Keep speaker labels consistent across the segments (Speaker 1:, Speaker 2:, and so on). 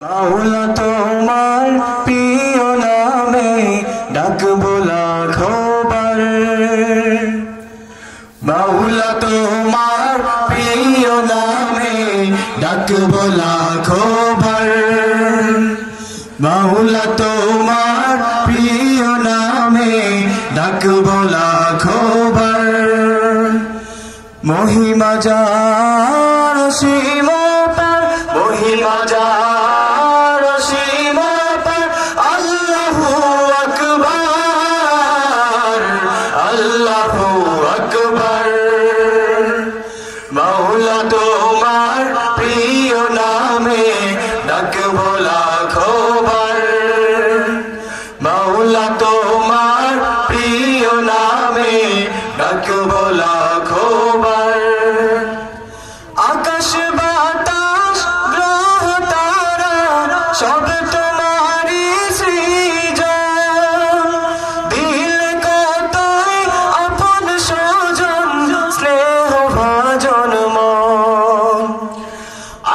Speaker 1: মাওলা তোমার প্রিয় নামে ডাকবো লাখবার। মাওলা তোমার প্রিয় নামে ডাকবো লাখবার। মাওলা তোমার প্রিয় নামে ডাকবো লাখবার। মহিমা যার সীমা পার, মহিমা যার সীমা পার। আল্লাহু আকবার, আল্লাহু আকবার। মাওলা তোমার প্রিয় নামে ডাকবো লাখবার। মাওলা তোমার প্রিয় নামে ডাকবো লাখবার। আকাশ বাতাস গ্রহ তারা সব তোমারই সৃজন। দিল কতই আপন স্বজন, স্নেহ ভাজন মন।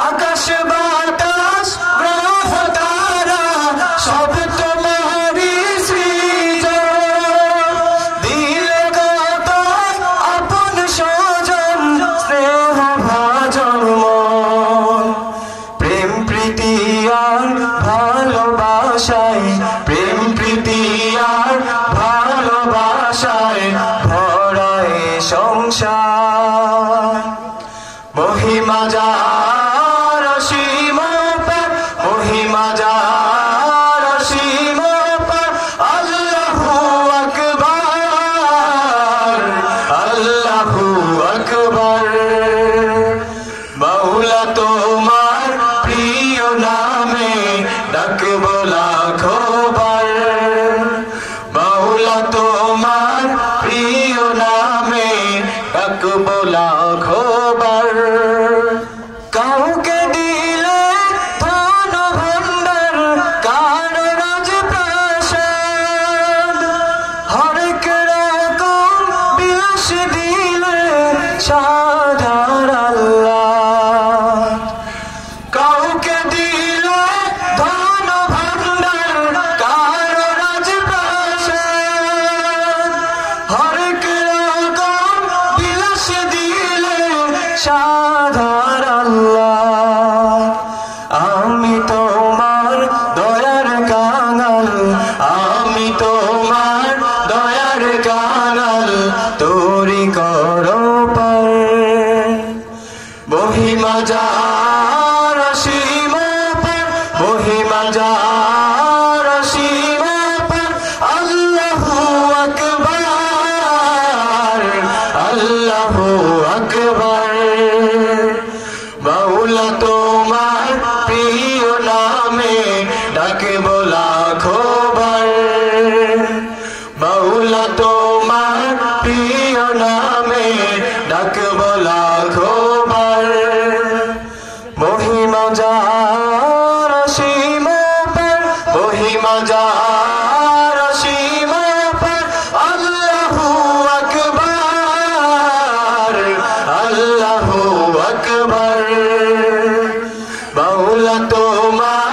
Speaker 1: আকাশ বাতাস গ্রহ তারা সব তোমারই সৃজন। দিল কতই আপন স্বজন, স্নেহ ভাজন মন। প্রেম প্রীতি আর ভালোবাসায়, প্রেম প্রীতি আর ভালোবাসায় ভরায় সংসার। মহিমা যার সীমা পার, মহিমা যার সীমা পার। আল্লাহু আকবার, আল্লাহু আকবার। মাওলা তোমার প্রিয় নামে ডাকবো লাখবার। মাওলা তোমার প্রিয় নামে ডাকবো লাখবার। কাউকে দিলে ধন ভাণ্ডার, কারো রাজপ্রাসাদ। হরেক রকম বিলাস দিলে সাধার আল্লাহ। কাউকে দিলে ধন ভাণ্ডার, কারো রাজপ্রাসাদ। হরেক রকম বিলাস দিলে সাধার আল্লাহ। আমি তোমার দয়ার কাঙাল, আমি তোমার দয়ার কাঙাল, তোরি করো পার। মহিমা যার সীমা পার, মহিমা যার সীমা পার। আল্লাহু আকবার, আল্লাহু আকবার। মাওলা তোমার প্রিয় নামে ডাকবো লাখবার। মাওলা তোমার প্রিয় নামে ডাকবো লাখবার। মহিমা যার সীমা পার, মহিমা যার সীমা পার। আল্লাহু আকবার, আল্লাহু আকবার। মাওলা তোমার